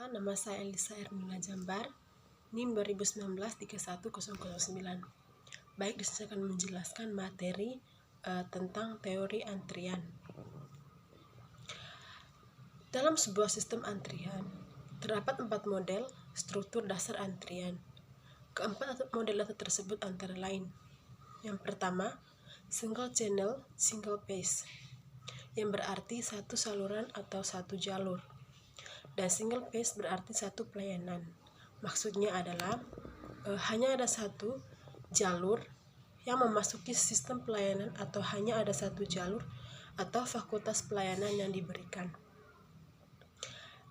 Perkenalkan, nama saya Elisa Ermina Jambar, NIM 2019-31009. Baik, di sini saya akan menjelaskan materi tentang teori antrian. Dalam sebuah sistem antrian, terdapat 4 model struktur dasar antrian. Keempat model data tersebut antara lain. Yang pertama, single channel, single phase, yang berarti satu saluran atau satu jalur. Dan single phase berarti satu pelayanan. Maksudnya adalah hanya ada satu jalur yang memasuki sistem pelayanan atau hanya ada satu jalur atau fakultas pelayanan yang diberikan.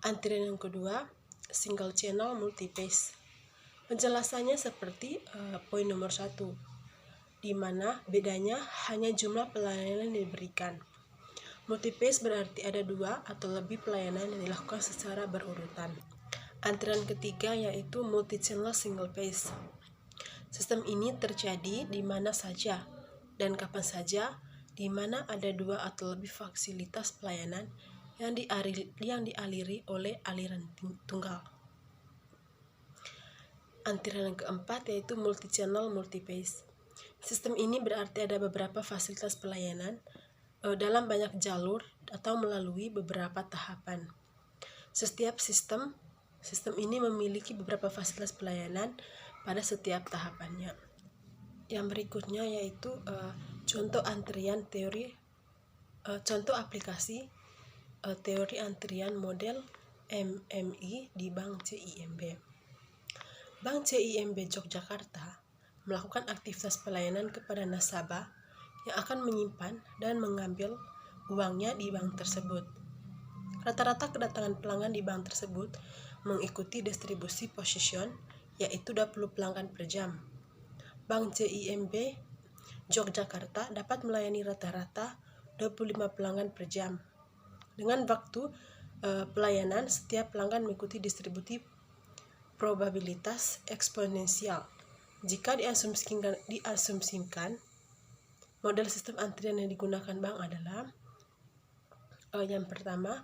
Antrian yang kedua, single channel multi-phase. Penjelasannya seperti poin nomor 1, di mana bedanya hanya jumlah pelayanan yang diberikan. Multi-phase berarti ada 2 atau lebih pelayanan yang dilakukan secara berurutan. Antrian ketiga yaitu multi-channel single phase. Sistem ini terjadi di mana saja dan kapan saja di mana ada 2 atau lebih fasilitas pelayanan yang dialiri oleh aliran tunggal. Antrian yang keempat yaitu multi-channel multi-phase. Sistem ini berarti ada beberapa fasilitas pelayanan dalam banyak jalur atau melalui beberapa tahapan. Setiap sistem ini memiliki beberapa fasilitas pelayanan pada setiap tahapannya. Yang berikutnya yaitu contoh antrian teori, contoh aplikasi teori antrian model MMI di Bank CIMB. Bank CIMB Yogyakarta melakukan aktivitas pelayanan kepada nasabah yang akan menyimpan dan mengambil uangnya di bank tersebut. Rata-rata kedatangan pelanggan di bank tersebut mengikuti distribusi position, yaitu 20 pelanggan per jam. Bank CIMB Yogyakarta dapat melayani rata-rata 25 pelanggan per jam. Dengan waktu pelayanan, setiap pelanggan mengikuti distribusi probabilitas eksponensial. Jika diasumsikan, model sistem antrian yang digunakan bank adalah yang pertama,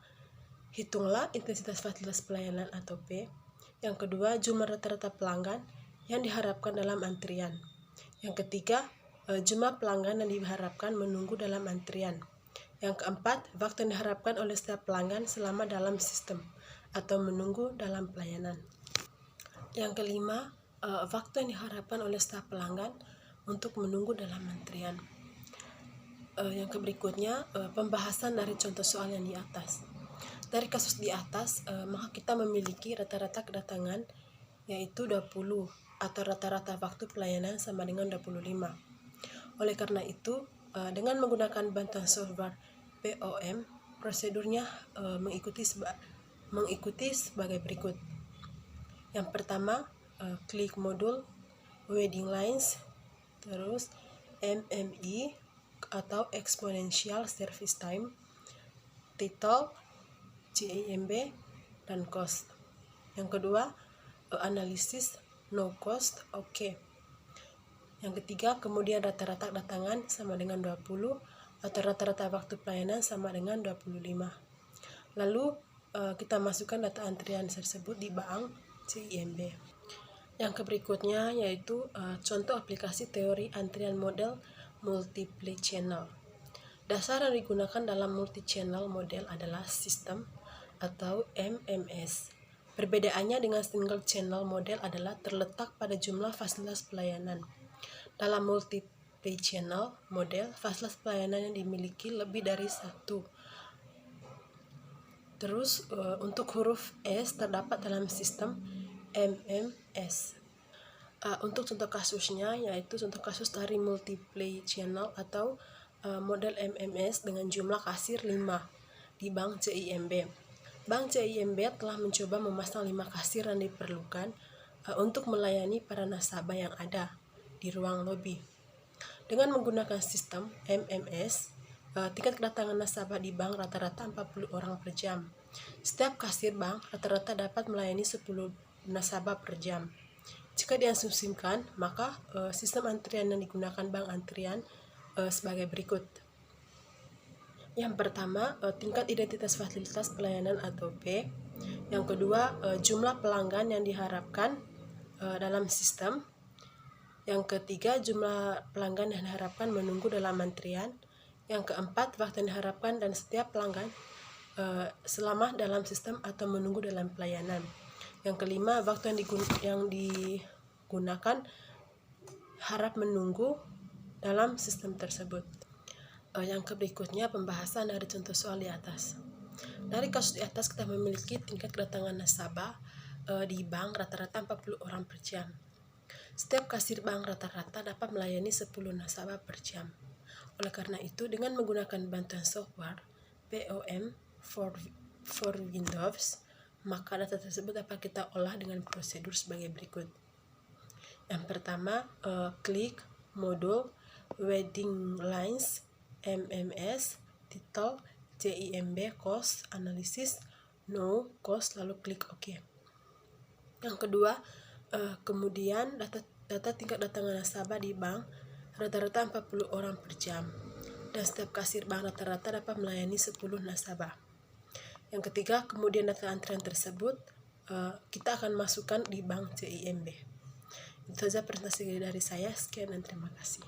hitunglah intensitas fasilitas pelayanan atau P. Yang kedua, jumlah rata-rata pelanggan yang diharapkan dalam antrian. Yang ketiga, jumlah pelanggan yang diharapkan menunggu dalam antrian. Yang keempat, waktu yang diharapkan oleh setiap pelanggan selama dalam sistem atau menunggu dalam pelayanan. Yang kelima, waktu yang diharapkan oleh setiap pelanggan untuk menunggu dalam antrian. Yang berikutnya, pembahasan dari contoh soal yang di atas. Dari kasus di atas, maka kita memiliki rata-rata kedatangan yaitu 20 atau rata-rata waktu pelayanan sama dengan 25. Oleh karena itu, dengan menggunakan bantuan software POM, prosedurnya mengikuti sebagai berikut. Yang pertama, klik modul Waiting Lines, terus MMI atau Exponential Service Time, title, CIMB, dan cost. Yang kedua, analisis no cost, oke. Yang ketiga, kemudian rata-rata kedatangan sama dengan 20 atau rata-rata waktu pelayanan sama dengan 25. Lalu kita masukkan data antrian tersebut di bank CIMB. Yang berikutnya yaitu contoh aplikasi teori antrian model multiple channel. Dasar yang digunakan dalam multi-channel model adalah sistem atau MMS. Perbedaannya dengan single channel model adalah terletak pada jumlah fasilitas pelayanan. Dalam multiple channel model, fasilitas pelayanan yang dimiliki lebih dari satu. Terus untuk huruf S terdapat dalam sistem MMS. Untuk contoh kasusnya yaitu contoh kasus dari multiple channel atau model MMS dengan jumlah kasir 5 di Bank CIMB. Bank CIMB telah mencoba memasang 5 kasir yang diperlukan untuk melayani para nasabah yang ada di ruang lobi. Dengan menggunakan sistem MMS, tingkat kedatangan nasabah di bank rata-rata 40 orang per jam. Setiap kasir bank rata-rata dapat melayani 10 nasabah per jam. Jika diasumsikan, maka sistem antrian yang digunakan bank antrian sebagai berikut. Yang pertama, tingkat identitas fasilitas pelayanan atau P. Yang kedua, jumlah pelanggan yang diharapkan dalam sistem. Yang ketiga, jumlah pelanggan yang diharapkan menunggu dalam antrian. Yang keempat, waktu yang diharapkan dan setiap pelanggan selama dalam sistem atau menunggu dalam pelayanan. Yang kelima, waktu yang digunakan harap menunggu dalam sistem tersebut. Yang berikutnya, pembahasan dari contoh soal di atas. Dari kasus di atas kita memiliki tingkat kedatangan nasabah di bank rata-rata 40 orang per jam. Setiap kasir bank rata-rata dapat melayani 10 nasabah per jam. Oleh karena itu, dengan menggunakan bantuan software POM for Windows, maka data tersebut dapat kita olah dengan prosedur sebagai berikut. Yang pertama, klik, modul, wedding lines, MMS, title, JIMB, cost, analisis, no, cost, lalu klik OK. Yang kedua, kemudian data tingkat datangan nasabah di bank rata-rata 40 orang per jam, dan setiap kasir bank rata-rata dapat melayani 10 nasabah. Yang ketiga, kemudian data antrian tersebut kita akan masukkan di bank JIMB. Itu saja presentasi dari saya. Sekian dan terima kasih.